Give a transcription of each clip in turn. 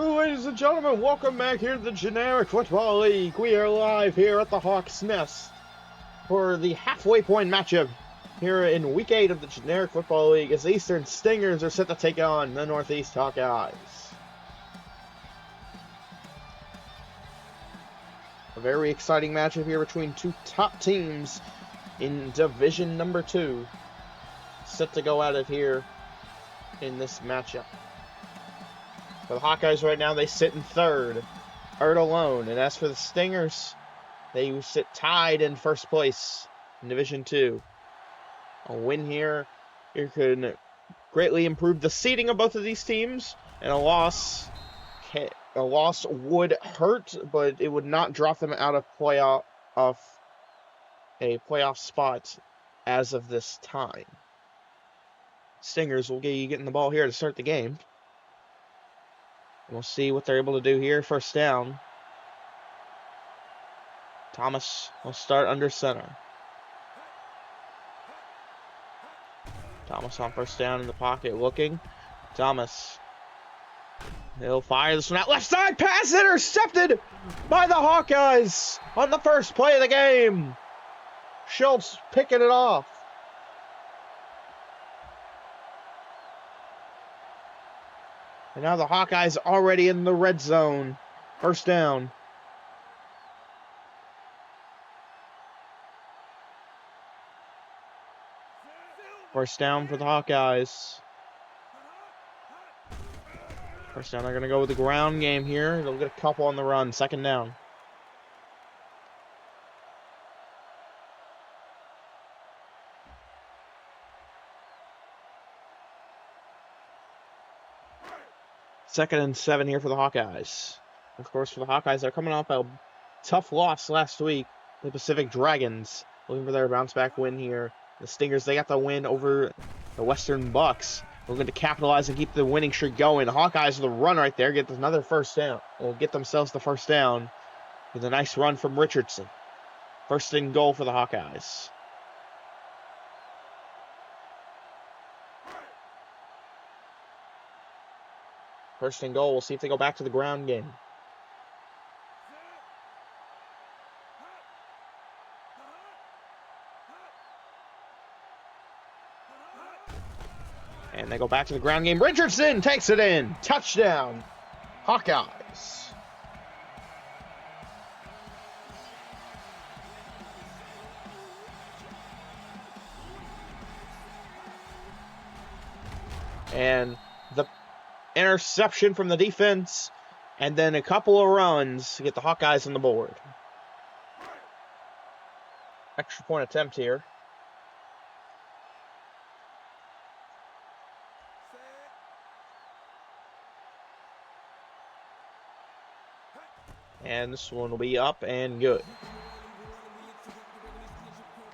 Ladies and gentlemen, welcome back here to the Generic Football League. We are live here at the Hawks Nest for the halfway point matchup here in Week 8 of the Generic Football League as the Eastern Stingers are set to take on the Northeast Hawkeyes. A very exciting matchup here between two top teams in Division Number 2. Set to go at it here in this matchup. For the Hawkeyes right now, they sit in third, alone. And as for the Stingers, they sit tied in first place in Division 2. A win here could greatly improve the seeding of both of these teams, and a loss would hurt, but it would not drop them out of a playoff spot as of this time. Stingers will get you getting the ball here to start the game. We'll see what they're able to do here. First down. Thomas will start under center. Thomas on first down in the pocket looking. Thomas. He'll fire this one out. Left side pass intercepted by the Hawkeyes on the first play of the game. Schultz picking it off. And now the Hawkeyes already in the red zone. First down. First down for the Hawkeyes. First down, they're going to go with the ground game here. They'll get a couple on the run. Second down. Second and 7 here for the Hawkeyes. Of course, for the Hawkeyes, they're coming off a tough loss last week. The Pacific Dragons looking for their bounce-back win here. The Stingers, they got the win over the Western Bucks. Looking to capitalize and keep the winning streak going. The Hawkeyes with a run right there. Get another first down. Will get themselves the first down with a nice run from Richardson. First and goal for the Hawkeyes. First and goal. We'll see if they go back to the ground game. And they go back to the ground game. Richardson takes it in. Touchdown. Hawkeyes. And the interception from the defense, and then a couple of runs to get the Hawkeyes on the board. Extra point attempt here. And this one will be up and good.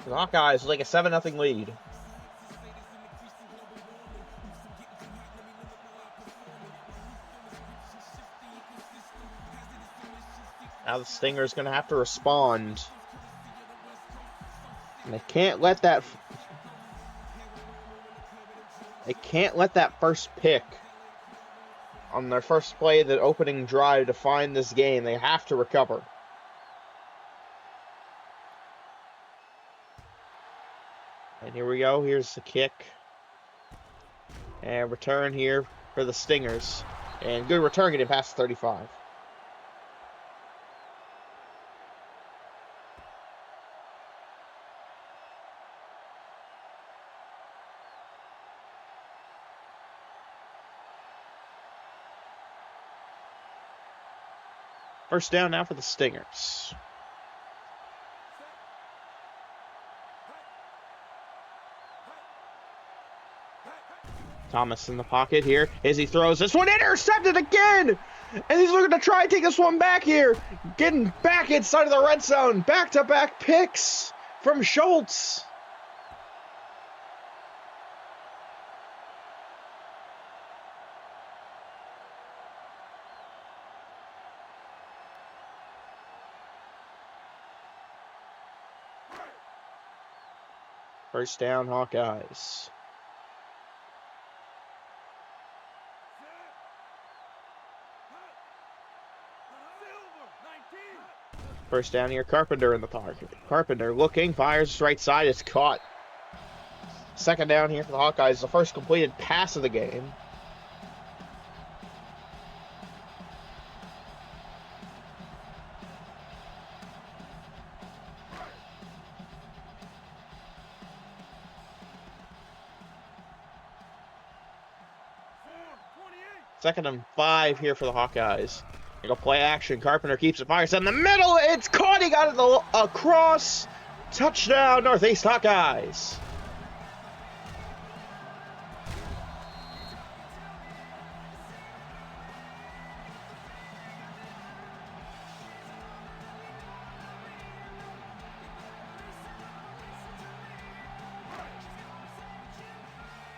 The Hawkeyes take a 7-0 lead. Now the Stingers going to have to respond. And they can't let that first pick on their first play of the opening drive to find this game. They have to recover. And here we go. Here's the kick. And return here for the Stingers. And good return getting past the 35. First down now for the Stingers. Thomas in the pocket here as he throws this one, intercepted again! And he's looking to try and take this one back here. Getting back inside of the red zone. Back-to-back picks from Schultz. First down, Hawkeyes. First down here, Carpenter in the pocket. Carpenter looking, fires right side, it's caught. Second down here for the Hawkeyes, the first completed pass of the game. Second and 5 here for the Hawkeyes. They go play action. Carpenter keeps it, fires in the middle. It's caught. He got it across. Touchdown, Northeast Hawkeyes.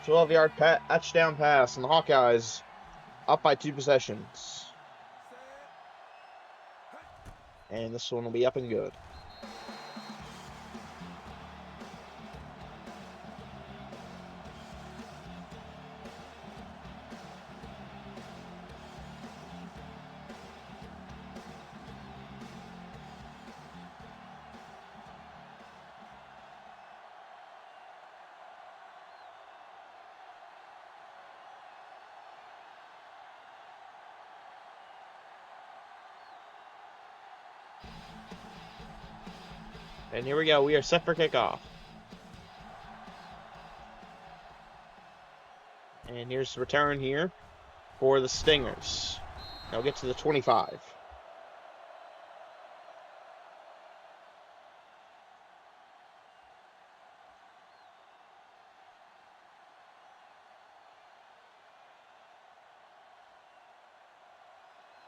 "12-yard touchdown pass, and the Hawkeyes up by 2 possessions. And this one will be up and good. And here we go. We are set for kickoff. And here's the return here for the Stingers. They'll get to the 25.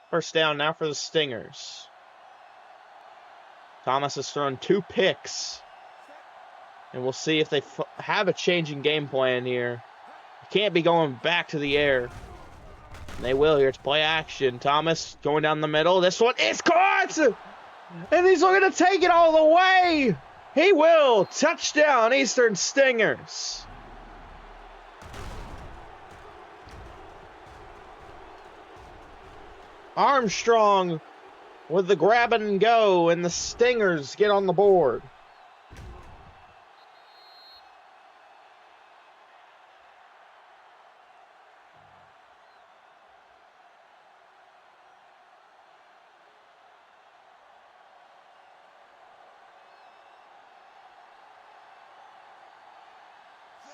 First down now for the Stingers. Thomas has thrown 2 picks. And we'll see if they have a changing game plan here. Can't be going back to the air. And they will here. It's play action. Thomas going down the middle. This one is caught! And he's looking to take it all the way! He will! Touchdown, Eastern Stingers! Armstrong with the grab and go, and the Stingers get on the board.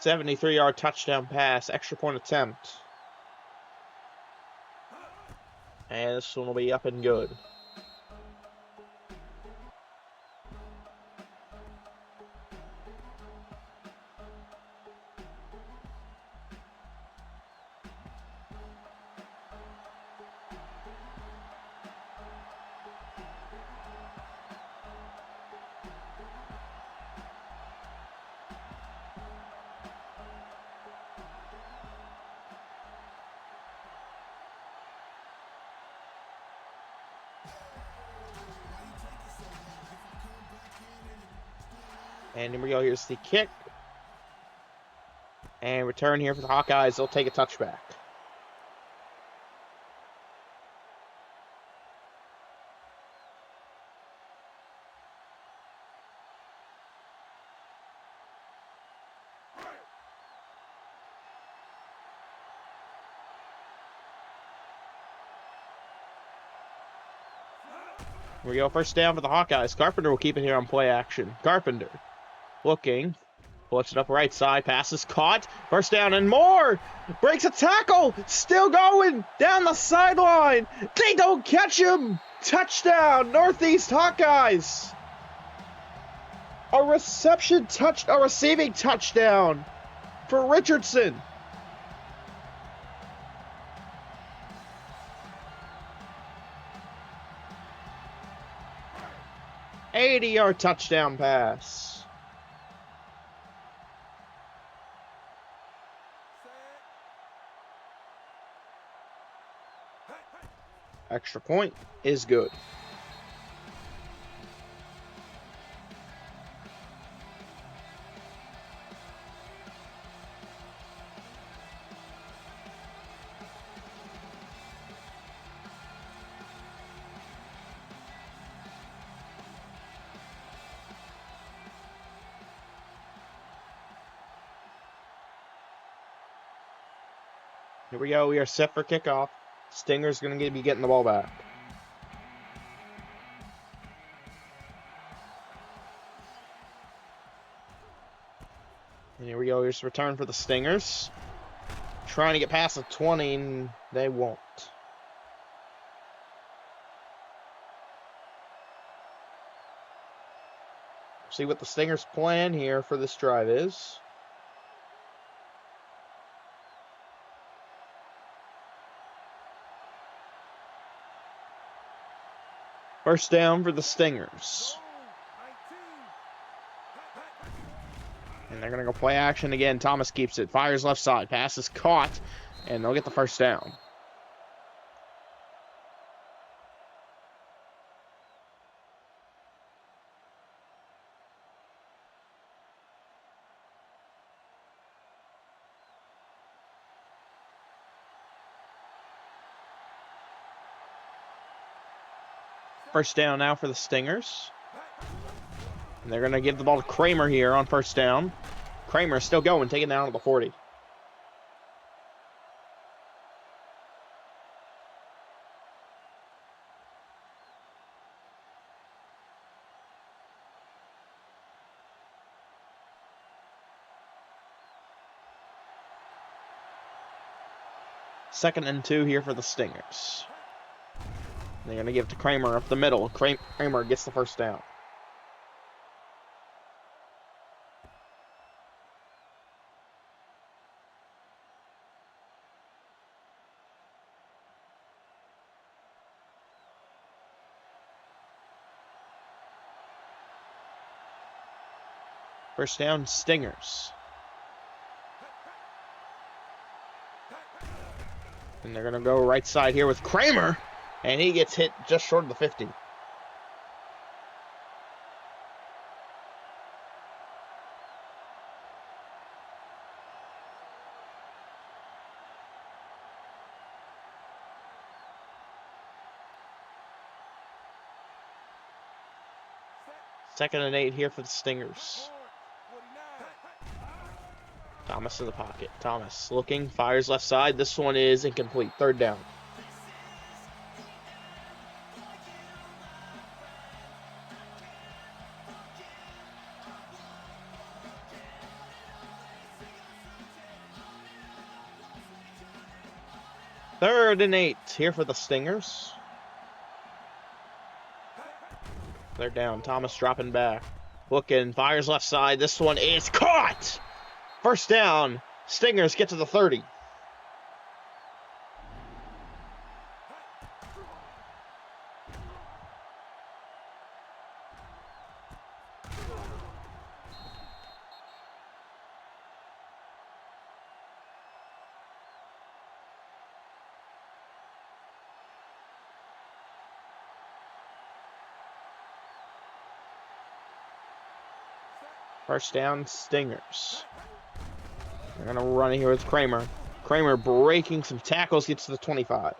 "73-yard touchdown pass, extra point attempt. And this one will be up and good. And here we go. Here's the kick. And return here for the Hawkeyes. They'll take a touchback. Here we go. First down for the Hawkeyes. Carpenter will keep it here on play action. Carpenter looking. Puts it up right side. Pass is caught. First down and more. Breaks a tackle. Still going down the sideline. They don't catch him. Touchdown, Northeast Hawkeyes. A receiving touchdown for Richardson. "80-yard touchdown pass. Extra point is good. Here we go. We are set for kickoff. Stinger's going to be getting the ball back. And here we go. Here's the return for the Stingers. Trying to get past the 20, and they won't. See what the Stingers' plan here for this drive is. First down for the Stingers. And they're going to go play action again. Thomas keeps it. Fires left side. Pass is caught. And they'll get the first down. First down now for the Stingers. And they're going to give the ball to Kramer here on first down. Kramer still going, taking down at the 40. Second and 2 here for the Stingers. They're going to give it to Kramer up the middle. Kramer gets the first down. First down, Stingers. And they're going to go right side here with Kramer. And he gets hit just short of the 50. Second and 8 here for the Stingers. Thomas in the pocket. Thomas looking, fires left side. This one is incomplete. Third down. Third and 8 here for the Stingers. They're down. Thomas dropping back. Looking, fires left side. This one is caught! First down. Stingers get to the 30. First down, Stingers. They're going to run here with Kramer. Kramer breaking some tackles, gets to the 25.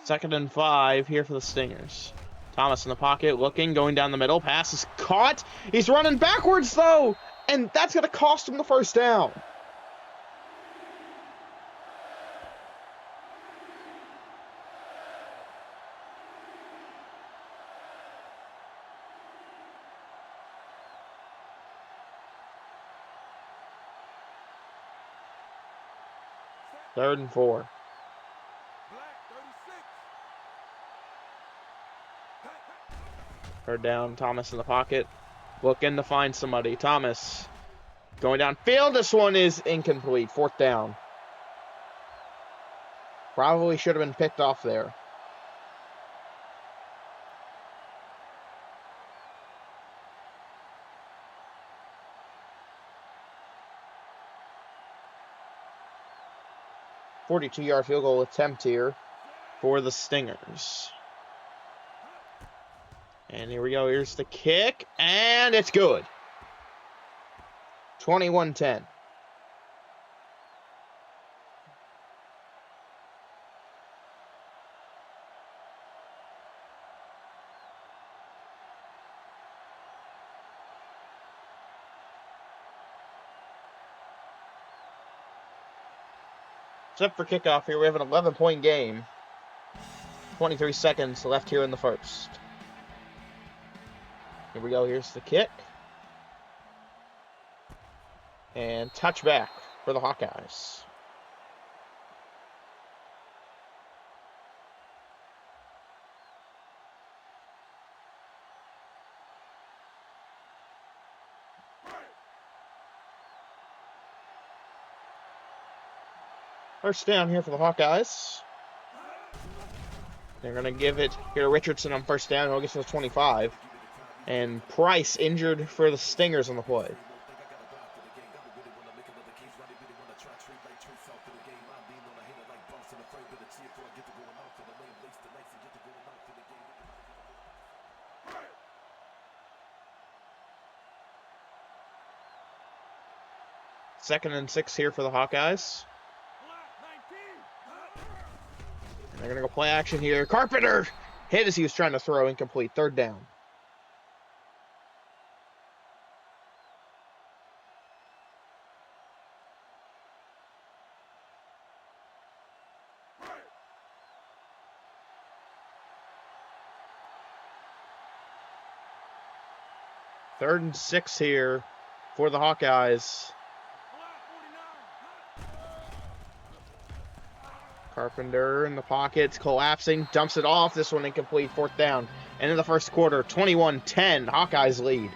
Second and 5 here for the Stingers. Thomas in the pocket, looking, going down the middle. Pass is caught. He's running backwards, though, and that's going to cost him the first down. Third and 4. Third down, Thomas in the pocket, looking to find somebody. Thomas going downfield. This one is incomplete. Fourth down. Probably should have been picked off there. .42-yard field goal attempt here for the Stingers. And here we go. Here's the kick. And it's good. 21-10. Set for kickoff here. We have an 11-point game. 23 seconds left here in the first. Here we go. Here's the kick. And touchback for the Hawkeyes. First down here for the Hawkeyes. They're going to give it here to Richardson on first down. He'll get to the 25. And Price injured for the Stingers on the play. Second and 6 here for the Hawkeyes. And they're going to go play action here. Carpenter hit as he was trying to throw, incomplete. Third down. Third and 6 here for the Hawkeyes. Carpenter in the pockets, collapsing, dumps it off. This one incomplete, fourth down. End of the first quarter, 21-10, Hawkeyes lead.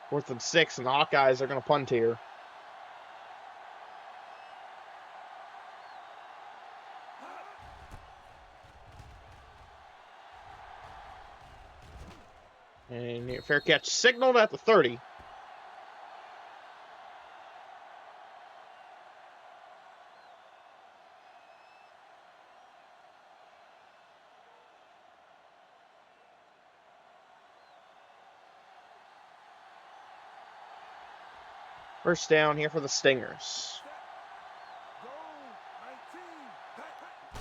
Fourth and 6, and the Hawkeyes are going to punt here. And fair catch signaled at the 30. First down here for the Stingers.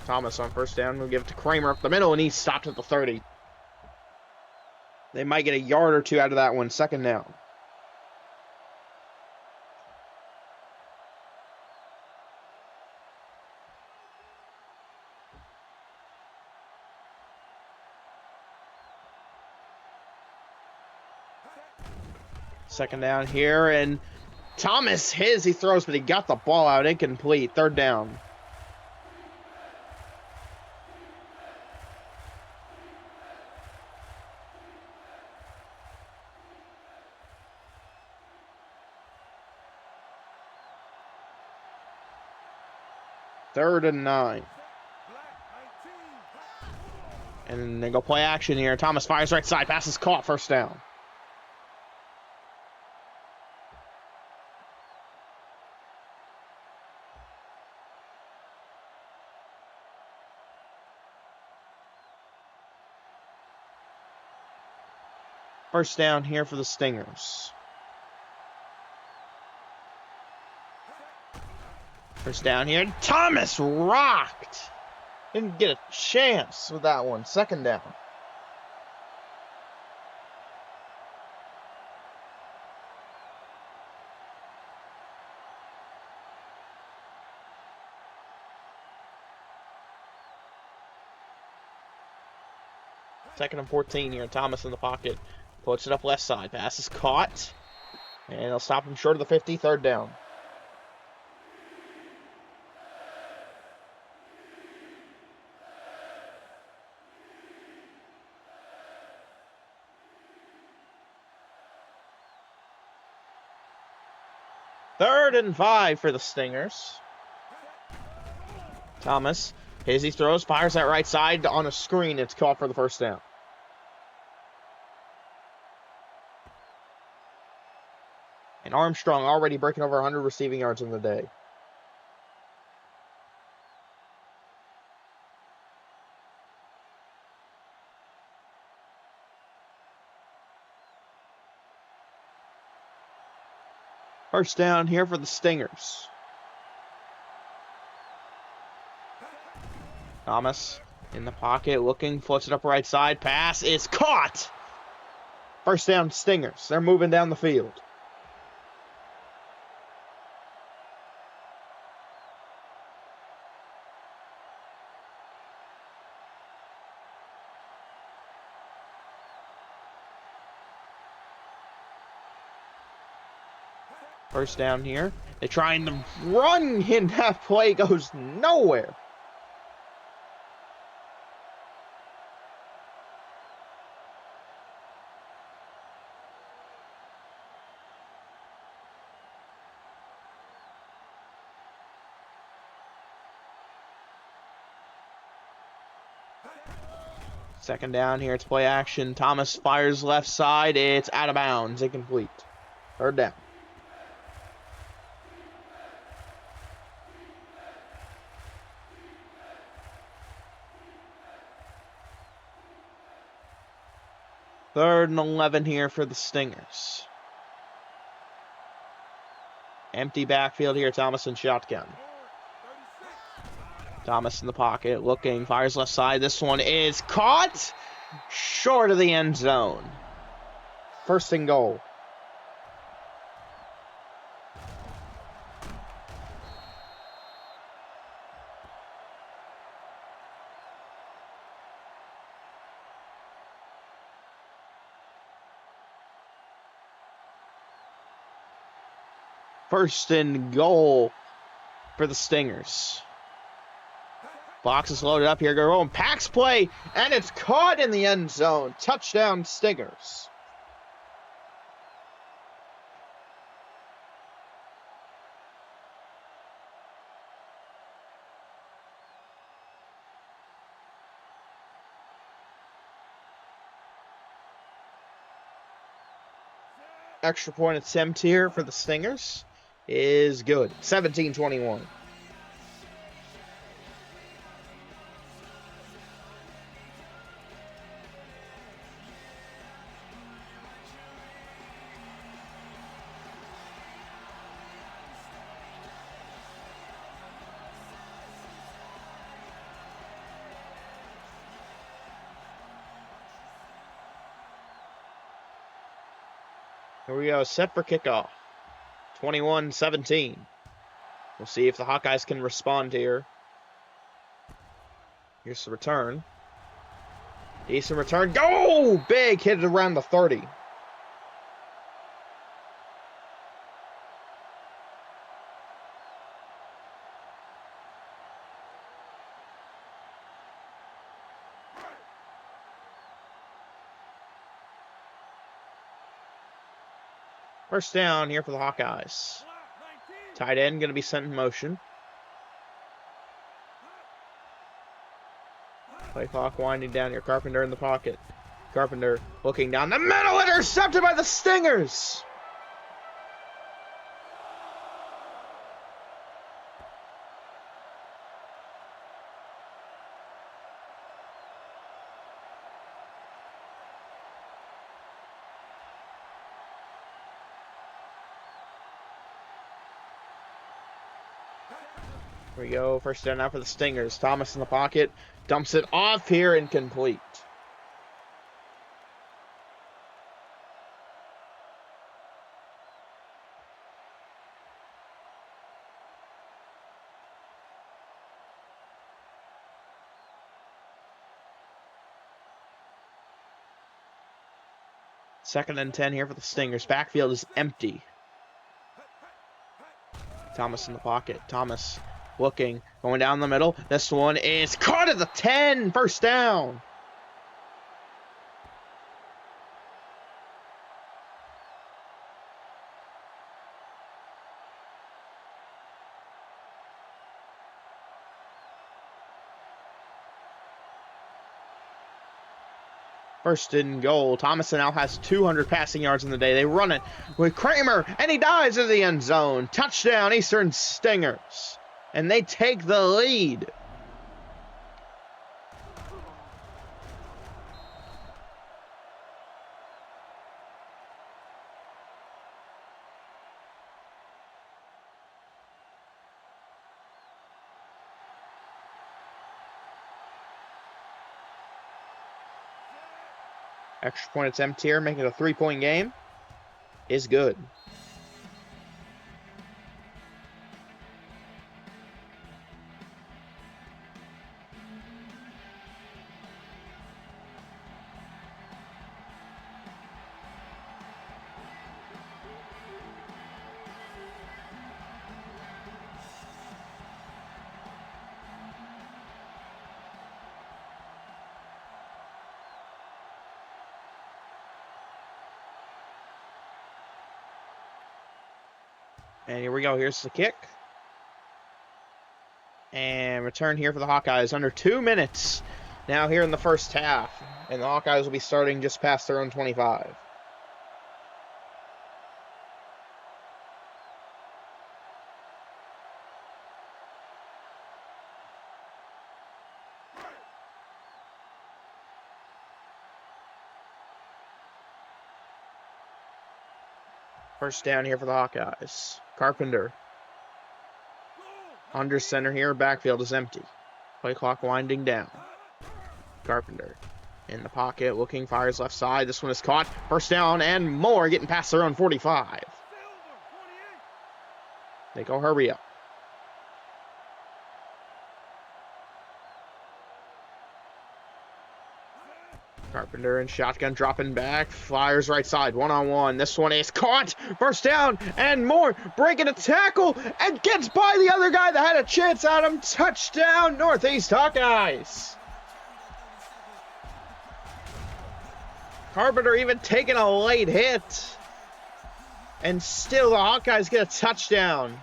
Thomas on first down. We'll give it to Kramer up the middle, and he stopped at the 30. They might get a yard or two out of that one. Second down. Second down here, and Thomas he throws, but he got the ball out incomplete. Third down. Third and 9. And they go play action here. Thomas fires right side. Pass is caught. First down. First down here for the Stingers. First down here. Thomas rocked. Didn't get a chance with that one. Second down. Second and 14 here. Thomas in the pocket. Puts it up left side. Pass is caught. And they'll stop him short of the 50. Third down. Third and 5 for the Stingers. Thomas, he throws, fires that right side on a screen. It's caught for the first down. And Armstrong already breaking over 100 receiving yards in the day. First down here for the Stingers. Thomas in the pocket, looking, flips it up right side. Pass is caught. First down, Stingers. They're moving down the field. First down here. They're trying to run, and that play goes nowhere. Second down here. It's play action. Thomas fires left side. It's out of bounds. Incomplete. Third down. Third and 11 here for the Stingers. Empty backfield here. Thomas in shotgun. Thomas in the pocket, looking, fires left side. This one is caught short of the end zone. First and goal. First and goal for the Stingers. Box is loaded up here. Go home. Pax play, and it's caught in the end zone. Touchdown, Stingers. Extra point attempt here for the Stingers is good. 17-21. Here we go, set for kickoff. 21-17. We'll see if the Hawkeyes can respond here. Here's the return. Decent return. Go! Big hit around the 30. First down here for the Hawkeyes. Tight end going to be sent in motion. Play clock winding down here. Carpenter in the pocket. Carpenter looking down the middle. Intercepted by the Stingers. Here we go. First down now for the Stingers. Thomas in the pocket. Dumps it off here. Incomplete. Second and 10 here for the Stingers. Backfield is empty. Thomas in the pocket. Thomas looking, going down the middle. This one is caught at the 10. First down. First and goal. Thomas now has 200 passing yards in the day. They run it with Kramer, and he dives into the end zone. Touchdown, Eastern Stingers. And they take the lead. Extra point attempt here, making it a 3-point game. Is good. And here we go. Here's the kick. And return here for the Hawkeyes. Under 2 minutes now here in the first half. And the Hawkeyes will be starting just past their own 25. First down here for the Hawkeyes. Carpenter. Under center here. Backfield is empty. Play clock winding down. Carpenter in the pocket. Looking. Fires left side. This one is caught. First down and more. Getting past their own 45. They go hurry up. Carpenter and shotgun dropping back. Flyers right side. One-on-one. This one is caught. First down and more. Breaking a tackle and gets by the other guy that had a chance at him. Touchdown, Northeast Hawkeyes. Carpenter even taking a late hit. And still the Hawkeyes get a touchdown.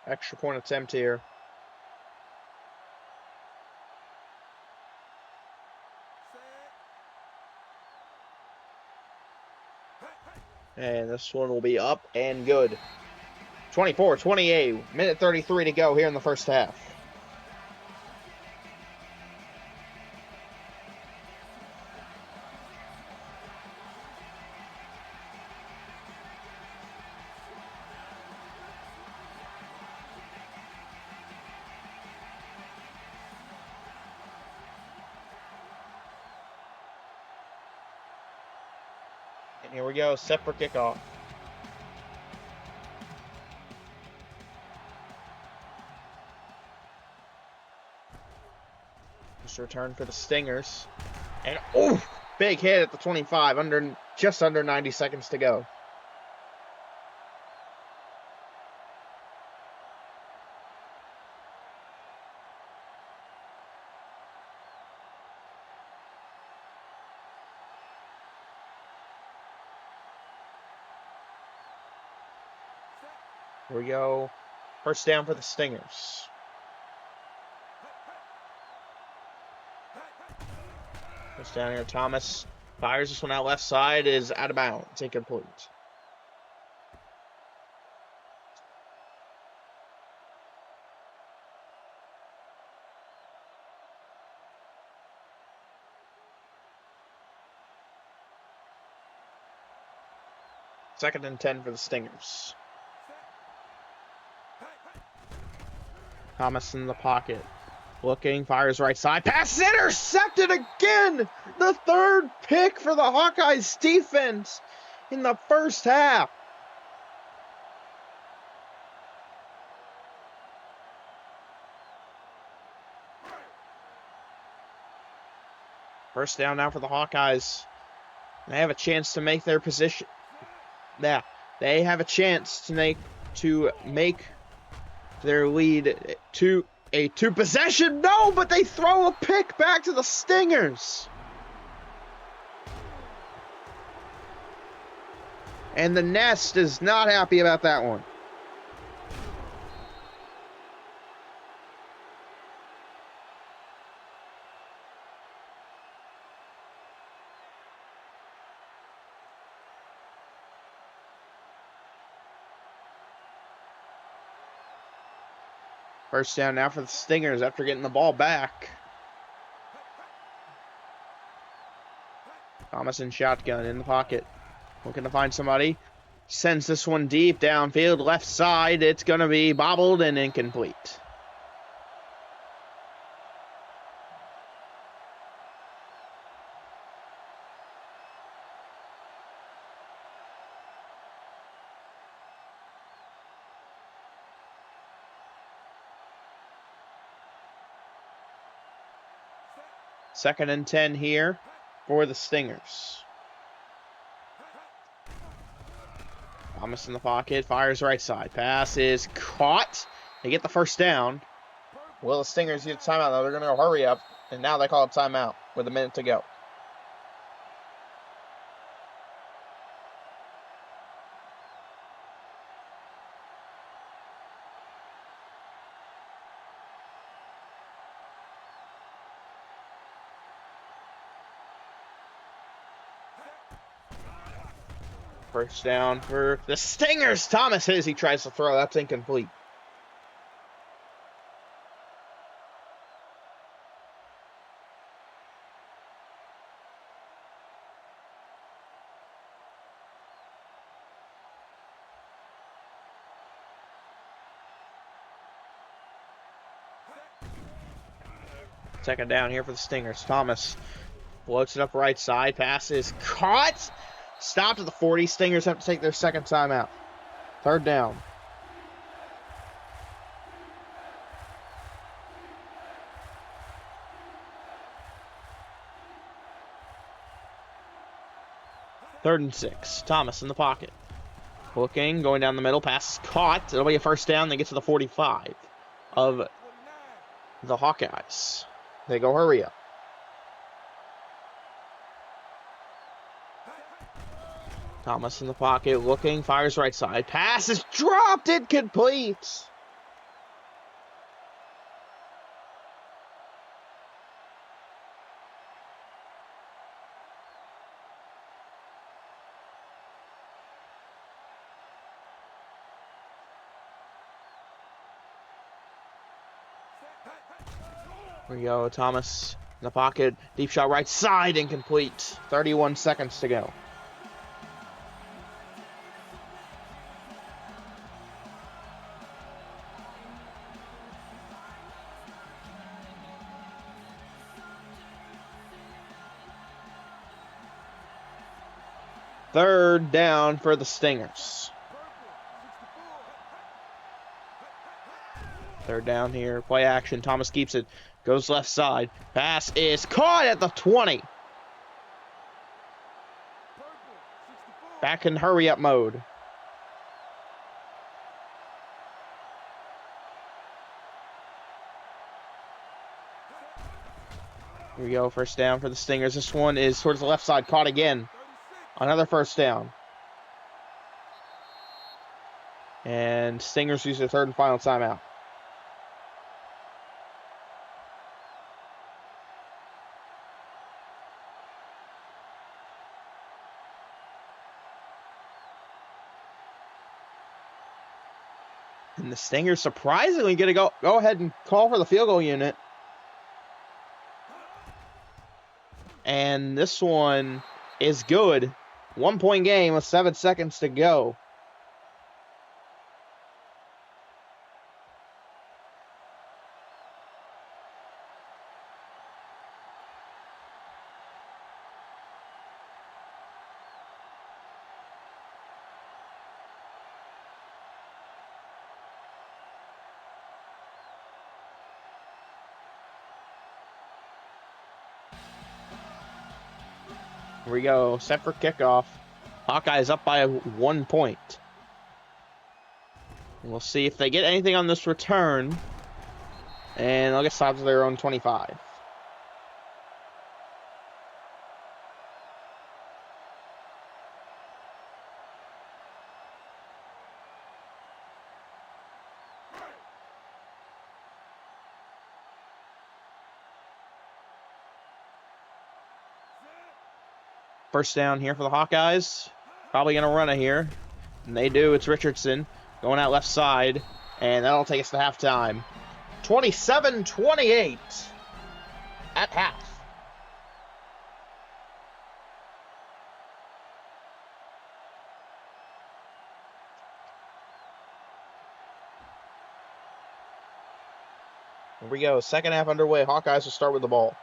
Extra point attempt here. And this one will be up and good. 24-28. Minute 33 to go here in the first half. And here we go, set for kickoff. Just return for the Stingers. And oh, big hit at the 25, just under 90 seconds to go. Here we go. First down for the Stingers. First down here. Thomas fires this one out left side. Is out of bounds. Incomplete. Second and 10 for the Stingers. Thomas in the pocket. Looking, fires right side. Pass is intercepted again! The third pick for the Hawkeyes defense in the first half. First down now for the Hawkeyes. They have a chance to make their position. Yeah, they have a chance to make their lead to a two-possession. No, but they throw a pick back to the Stingers. And the Nest is not happy about that one. First down now for the Stingers after getting the ball back. Thomas in shotgun in the pocket. Looking to find somebody. Sends this one deep downfield, left side. It's going to be bobbled and incomplete. Second and 10 here for the Stingers. Thomas in the pocket, fires right side. Pass is caught. They get the first down. Will the Stingers get a timeout? They're going to hurry up, and now they call a timeout with a minute to go. First down for the Stingers. Thomas hits. He tries to throw. That's incomplete. Second down here for the Stingers. Thomas floats it up right side. Pass is caught. Stopped at the 40. Stingers have to take their second timeout. Third down. Third and 6. Thomas in the pocket. Looking, going down the middle. Pass is caught. It'll be a first down. They get to the 45 of the Hawkeyes. They go hurry up. Thomas in the pocket, looking, fires right side. Pass is dropped, incomplete. Here we go, Thomas in the pocket, deep shot right side, incomplete. 31 seconds to go. Third down for the Stingers. Third down here. Play action. Thomas keeps it. Goes left side. Pass is caught at the 20. Back in hurry-up mode. Here we go. First down for the Stingers. This one is towards the left side. Caught again. Another first down. And Stingers use their third and final timeout. And the Stingers surprisingly going to go ahead and call for the field goal unit. And this one is good. 1-point game with 7 seconds to go. Here we go, set for kickoff. Hawkeyes up by 1 point. And we'll see if they get anything on this return. And they'll get stopped to their own 25. First down here for the Hawkeyes. Probably going to run it here. And they do. It's Richardson going out left side. And that'll take us to halftime. 27-28 at half. Here we go. Second half underway. Hawkeyes will start with the ball.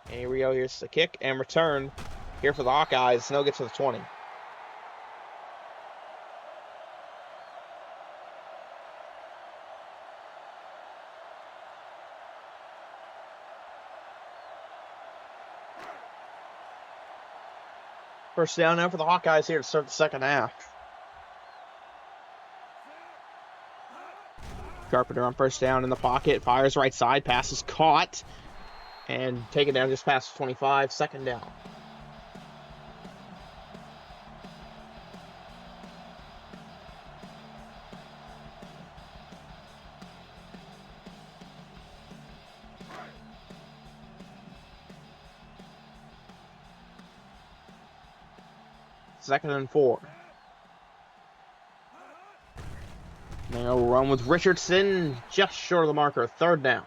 And here we go. Here's the kick and return here for the Hawkeyes. No get to the 20. First down now for the Hawkeyes here to start the second half. Carpenter on first down in the pocket. Fires right side. Pass is caught. And taken down just past 25. Second down. Second and 4. They'll run with Richardson just short of the marker. Third down.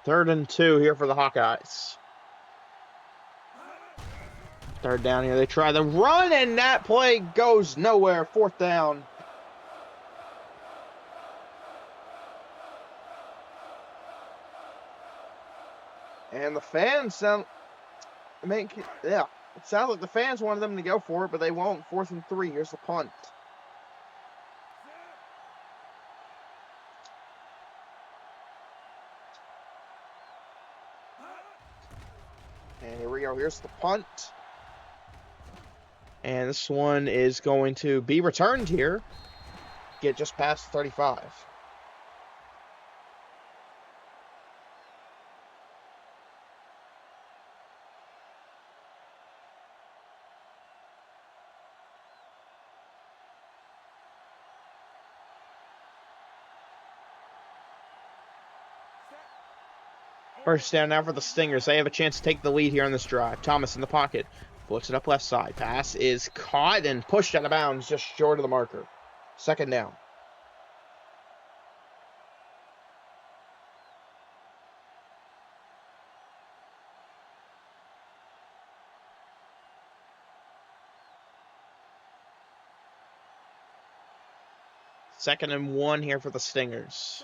Third and 2 here for the Hawkeyes. Third down here. They try the run, and that play goes nowhere. Fourth down. And the fans sound... it sounds like the fans wanted them to go for it, but they won't. 4th and 3. Here's the punt. And here we go. Here's the punt. And this one is going to be returned here. Get just past 35. First down now for the Stingers. They have a chance to take the lead here on this drive. Thomas in the pocket. Flips it up left side. Pass is caught and pushed out of bounds just short of the marker. Second down. Second and 1 here for the Stingers.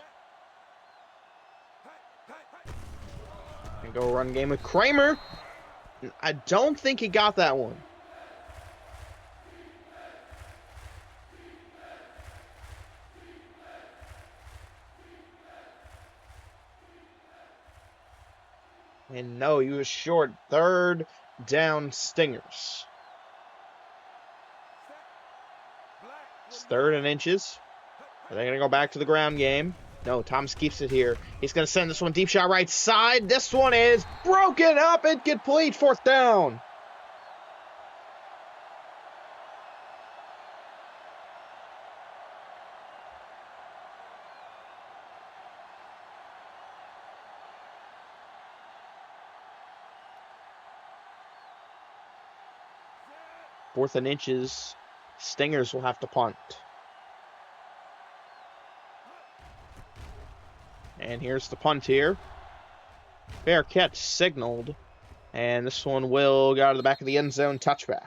And go run game with Kramer. I don't think he got that one. And no, he was short. Third down, Stingers. It's 3rd and inches. Are they going to go back to the ground game? No, Thomas keeps it here. He's going to send this one deep shot right side. This one is broken up. Incomplete. 4th down. Fourth and inches. Stingers will have to punt. And here's the punt here. Fair catch signaled. And this one will go to the back of the end zone. Touchback.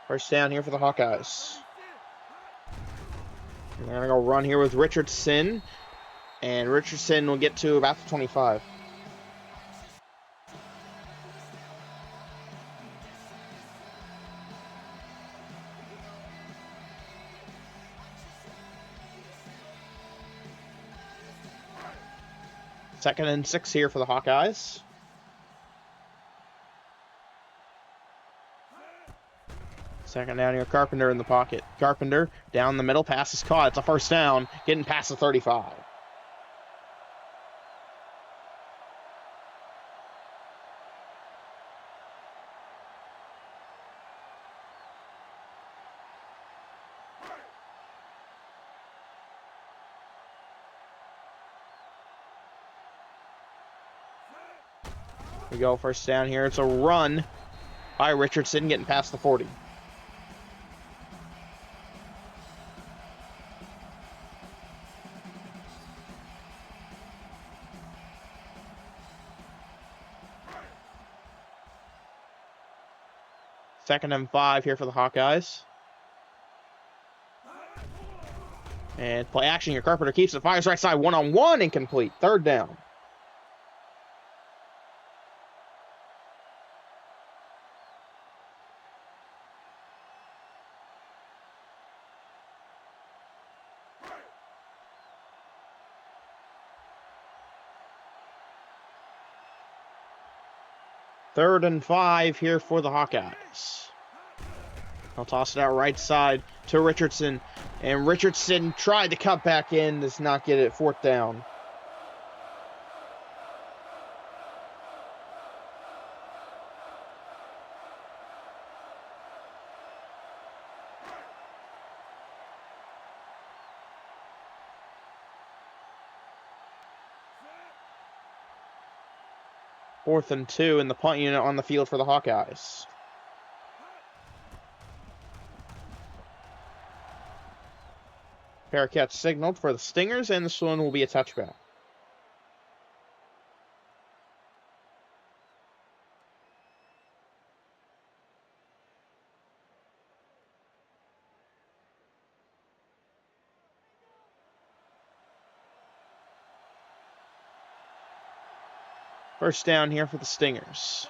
First down here for the Hawkeyes. They're going to go run here with Richardson. And Richardson will get to about the 25. Second and 6 here for the Hawkeyes. Second down here, Carpenter in the pocket. Carpenter down the middle, pass is caught. It's a first down, getting past the 35. We go first down here. It's a run by Richardson getting past the 40. Second and 5 here for the Hawkeyes. And play action here. Carpenter keeps it. Fires right side. One-on-one. Incomplete. Third down. Third and 5 here for the Hawkeyes. I'll toss it out right side to Richardson. And Richardson tried to cut back in. Does not get it. Fourth down. Fourth and 2, and the punt unit on the field for the Hawkeyes. Fair catch signaled for the Stingers, and this one will be a touchback. First down here for the Stingers.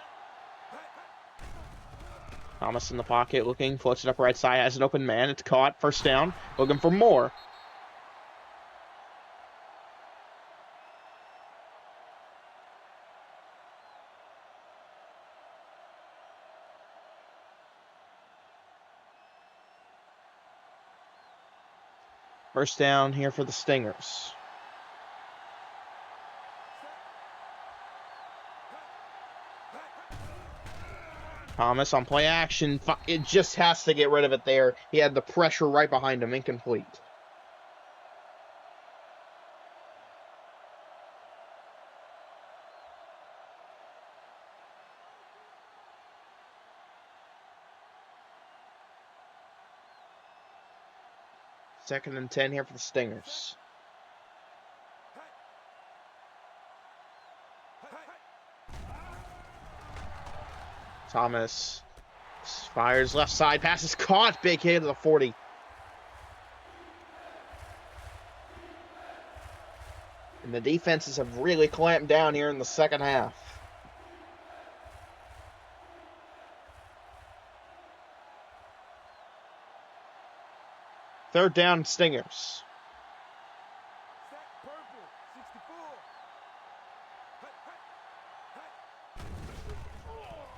Thomas in the pocket looking, floats it up right side, has an open man. It's caught. First down. Looking for more. First down here for the Stingers. Thomas on play action. It just has to get rid of it there. He had the pressure right behind him. Incomplete. Second and 10 here for the Stingers. Thomas fires left side. Pass is caught. Big hit to the 40. And the defenses have really clamped down here in the second half. Third down, Stingers.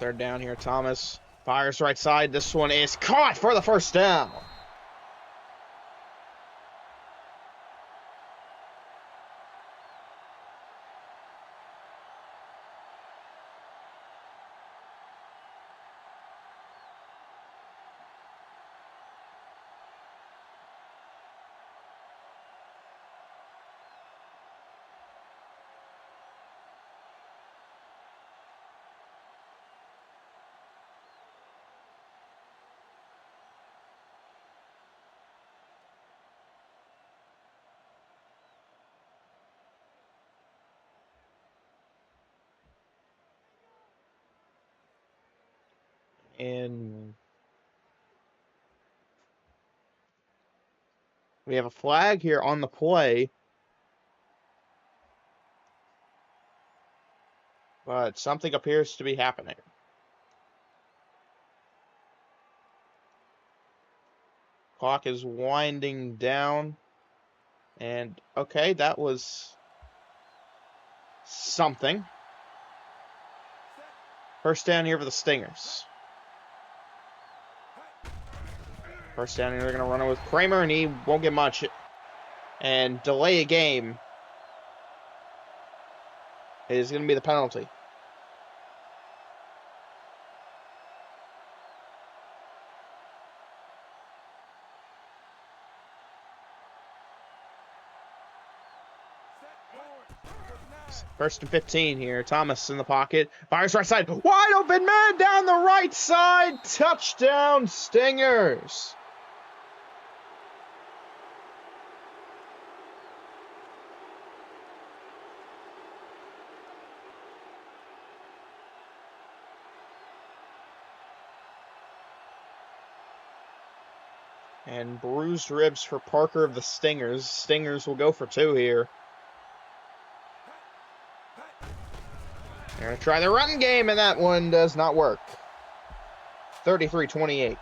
Third down here, Thomas fires right side. This one is caught for the first down. And we have a flag here on the play. But something appears to be happening. Clock is winding down. And, okay, that was something. First down here for the Stingers. First down here, they're going to run it with Kramer, and he won't get much. And delay a game is going to be the penalty. First and 15 here. Thomas in the pocket. Fires right side. Wide open man down the right side. Touchdown, Stingers. And bruised ribs for Parker of the Stingers. Stingers will go for 2 here. They're going to try the run game, and that one does not work. 33-28.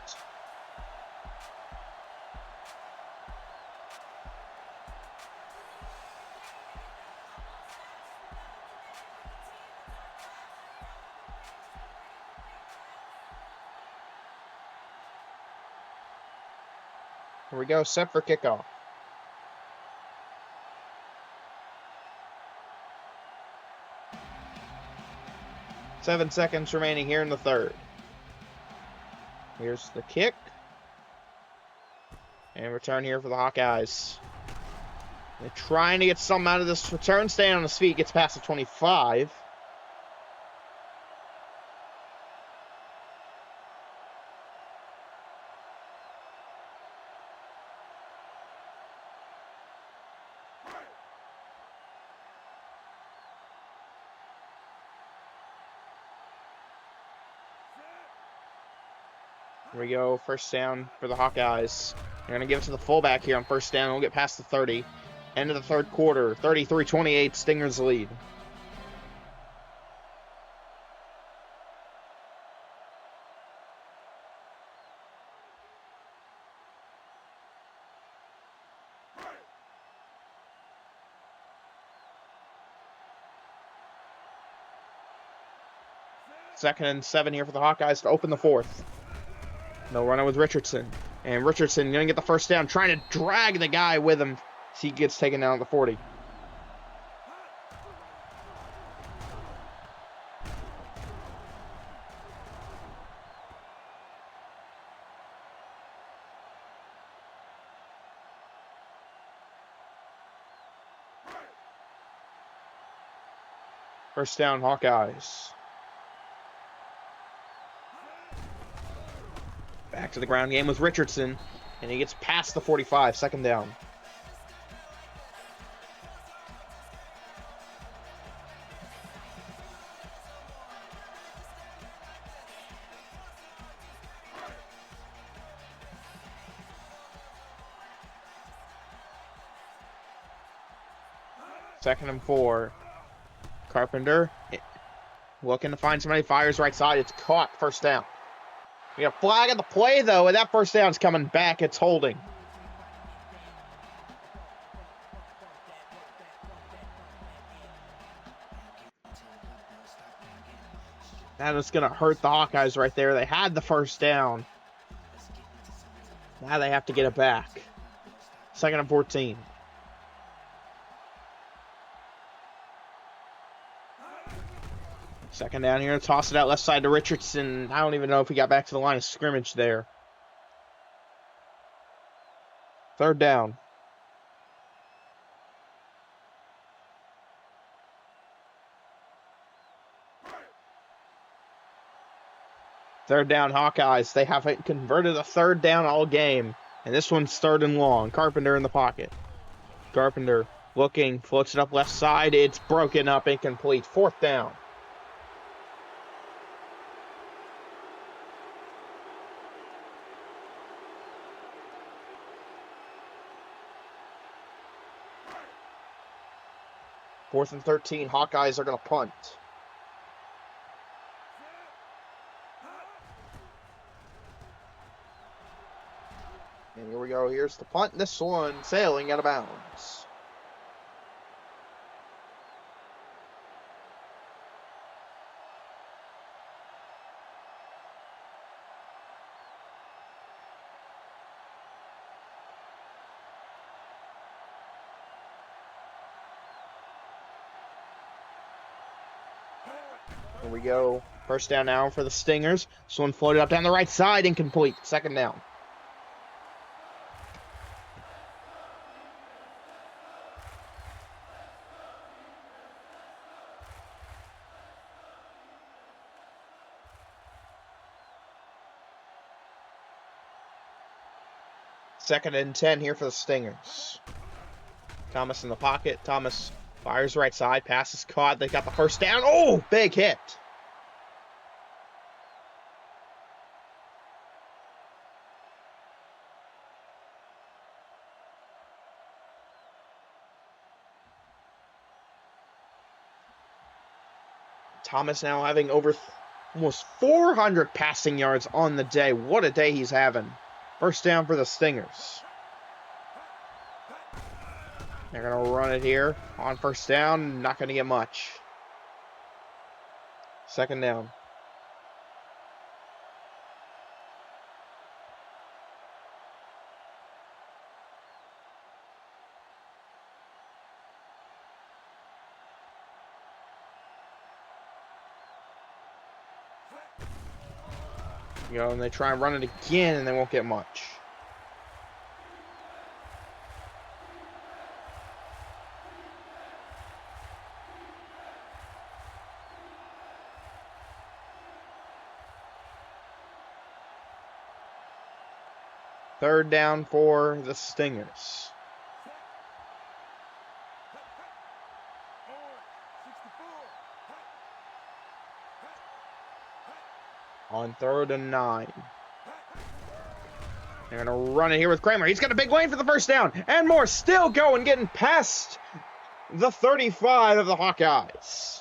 Here we go, set for kickoff. Seven seconds remaining here in the third. Here's the kick. And return here for the Hawkeyes. They're trying to get something out of this return. Staying on his feet, gets past the 25. Here we go, first down for the Hawkeyes. They're going to give it to the fullback here on first down. We'll get past the 30. End of the third quarter, 33-28, Stingers lead. Second and 7 here for the Hawkeyes to open the fourth. They'll run it with Richardson. And Richardson going to get the first down, trying to drag the guy with him as he gets taken down at the 40. First down, Hawkeyes. Back to the ground game with Richardson, and he gets past the 45, second down. Second and 4. Carpenter looking to find somebody, fires right side. It's caught, first down. We got a flag on the play, though, and that first down's coming back. It's holding. That is going to hurt the Hawkeyes right there. They had the first down. Now they have to get it back. Second and 14. Second down here, toss it out left side to Richardson. I don't even know if he got back to the line of scrimmage there. Third down. Third down, Hawkeyes. They haven't converted a third down all game. And this one's third and long. Carpenter in the pocket. Carpenter looking, floats it up left side. It's broken up, incomplete. Fourth down. Fourth and 13, Hawkeyes are going to punt. And here we go. Here's the punt. This one sailing out of bounds. Here we go. First down now for the Stingers. This one floated up down the right side, incomplete. Second down. 2nd and 10 here for the Stingers. Thomas in the pocket. Thomas fires right side. Pass is caught. They got the first down. Oh, big hit. Thomas now having over almost 400 passing yards on the day. What a day he's having. First down for the Stingers. They're going to run it here on first down. Not going to get much. 2nd down. You know, and they try and run it again, and they won't get much. Third down for the Stingers. On 3rd and 9. They're going to run it here with Kramer. He's got a big lane for the first down. And more still going, getting past the 35 of the Hawkeyes.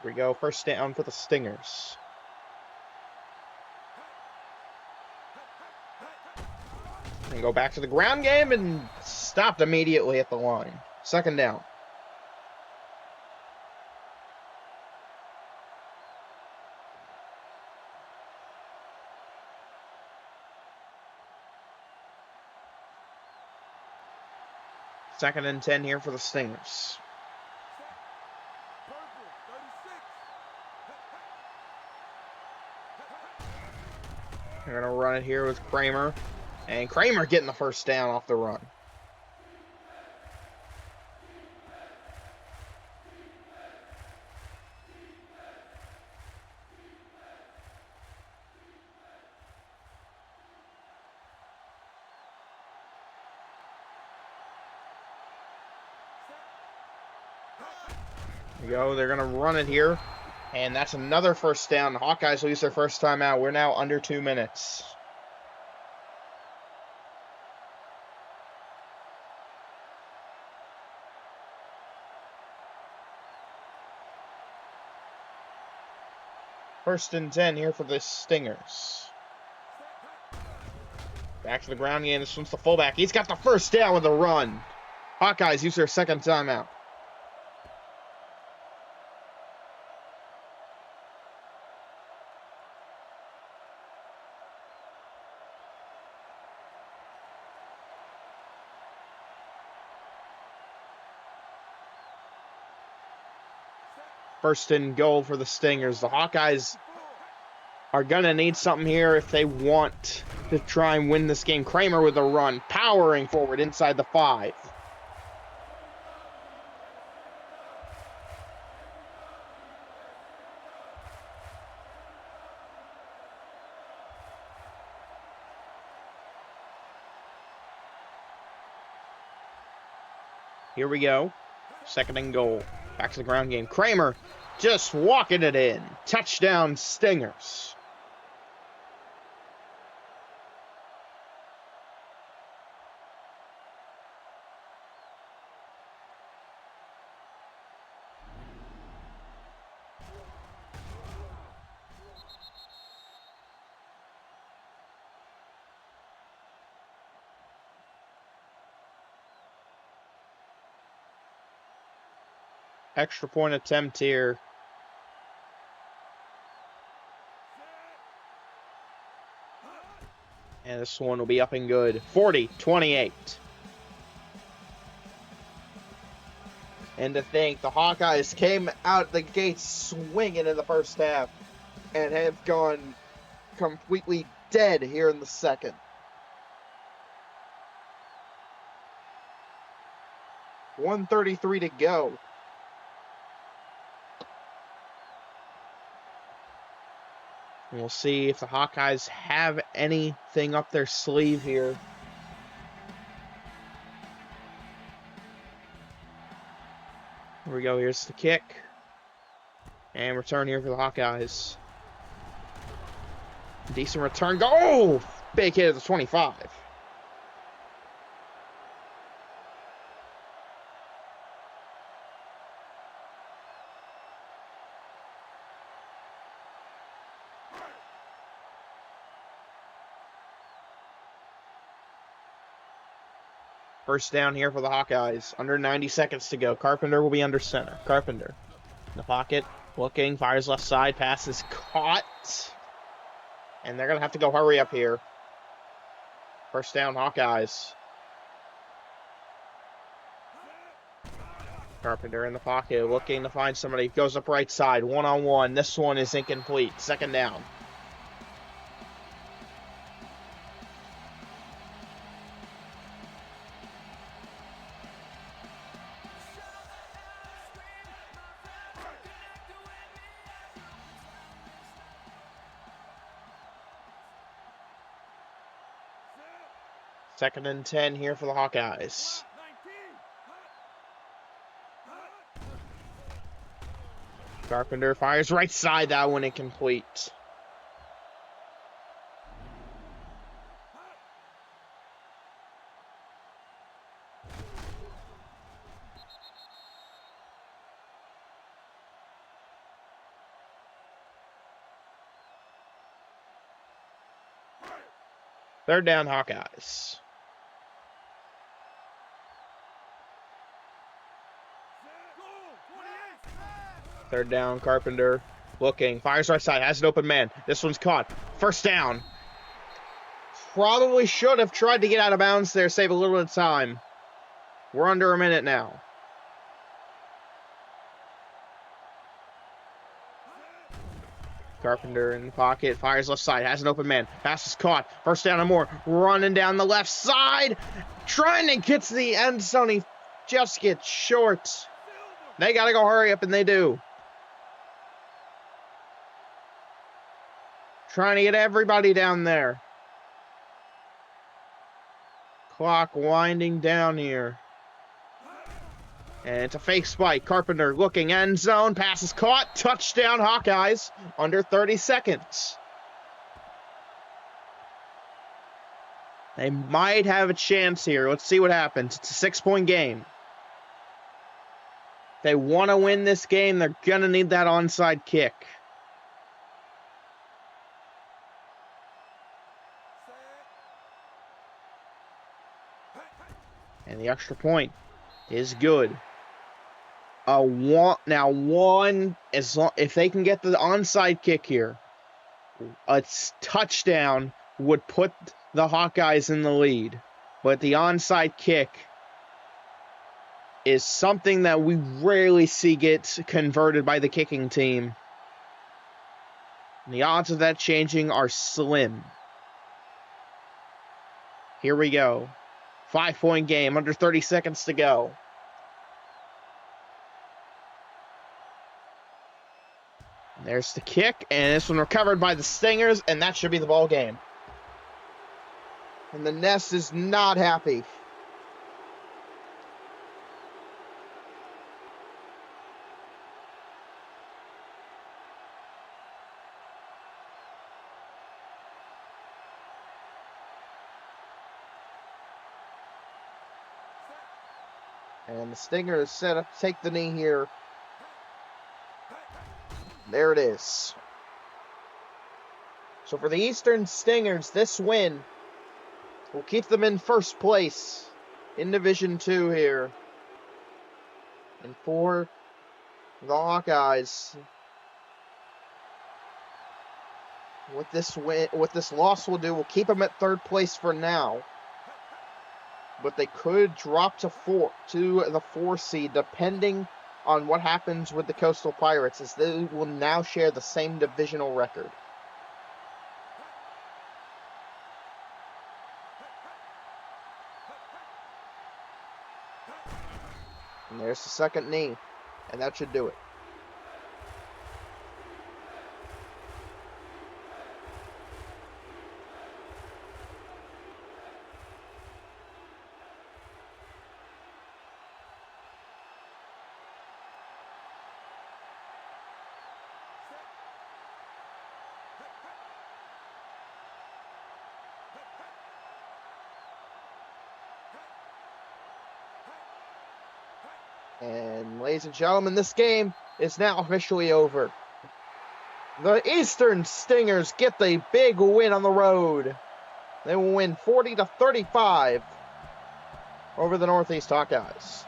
Here we go, first down for the Stingers. And go back to the ground game and stopped immediately at the line. 2nd down. Second and 10 here for the Stingers. They're going to run it here with Kramer. And Kramer getting the first down off the run. There we go. They're going to run it here. And that's another first down. The Hawkeyes will use their first timeout. We're now under 2 minutes. First and 10 here for the Stingers. Back to the ground game. This one's the fullback. He's got the first down with a run. Hawkeyes use their second timeout. First and goal for the Stingers. The Hawkeyes are going to need something here if they want to try and win this game. Kramer with a run, powering forward inside the 5. Here we go. 2nd and goal. Back to the ground game. Kramer just walking it in. Touchdown, Stingers. Extra point attempt here. And this one will be up and good. 40-28. And to think, the Hawkeyes came out the gates swinging in the first half and have gone completely dead here in the second. 1:33 to go. And we'll see if the Hawkeyes have anything up their sleeve here. Here we go. Here's the kick. And return here for the Hawkeyes. Decent return. Go! Oh! Big hit at the 25. First down here for the Hawkeyes. Under 90 seconds to go. Carpenter will be under center. Carpenter in the pocket. Looking. Fires left side. Pass is caught. And they're going to have to go hurry up here. First down, Hawkeyes. Carpenter in the pocket. Looking to find somebody. Goes up right side. One-on-one. This one is incomplete. Second down. Second and 10 here for the Hawkeyes. Carpenter fires right side. That one incomplete. Third down, Hawkeyes. Third down, Carpenter. Looking. Fires right side. Has an open man. This one's caught. First down. Probably should have tried to get out of bounds there. Save a little bit of time. We're under a minute now. Carpenter in the pocket. Fires left side. Has an open man. Pass is caught. First down and more. Running down the left side. Trying to get to the end zone. He just gets short. They got to go hurry up, and they do. Trying to get everybody down there. Clock winding down here. And it's a fake spike. Carpenter looking, end zone. Pass is caught. Touchdown, Hawkeyes. Under 30 seconds. They might have a chance here. Let's see what happens. It's a 6-point game. If they want to win this game, they're going to need that onside kick. And the extra point is good. If they can get the onside kick here, a touchdown would put the Hawkeyes in the lead. But the onside kick is something that we rarely see get converted by the kicking team. And the odds of that changing are slim. Here we go. 5-point game, under 30 seconds to go. And there's the kick, and this one recovered by the Stingers, and that should be the ball game. And the Nest is not happy. And the Stinger is set up to take the knee here. There it is. So for the Eastern Stingers, this win will keep them in first place in Division 2 here. And for the Hawkeyes, what this loss will do will keep them at third place for now. But they could drop to the 4 seed, depending on what happens with the Coastal Pirates, as they will now share the same divisional record. There's the second knee, and that should do it. And ladies and gentlemen, this game is now officially over. The Eastern Stingers get the big win on the road. They will win 40-35 over the Northeast Hawkeyes.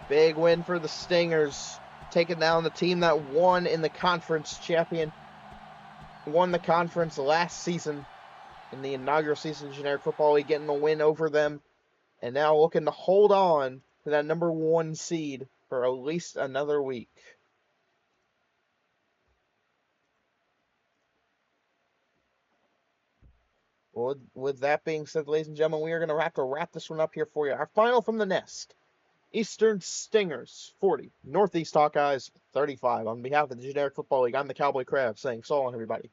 Big win for the Stingers, taking down the team that won in the conference won the conference last season in the inaugural season of Generic Football League, getting a win over them. And now looking to hold on to that number 1 seed for at least another week. Well, with that being said, ladies and gentlemen, we are going to have to wrap this one up here for you. Our final from the nest. Eastern Stingers 40, Northeast Hawkeyes 35. On behalf of the Generic Football League, I'm the Cowboy Crab saying so long, everybody.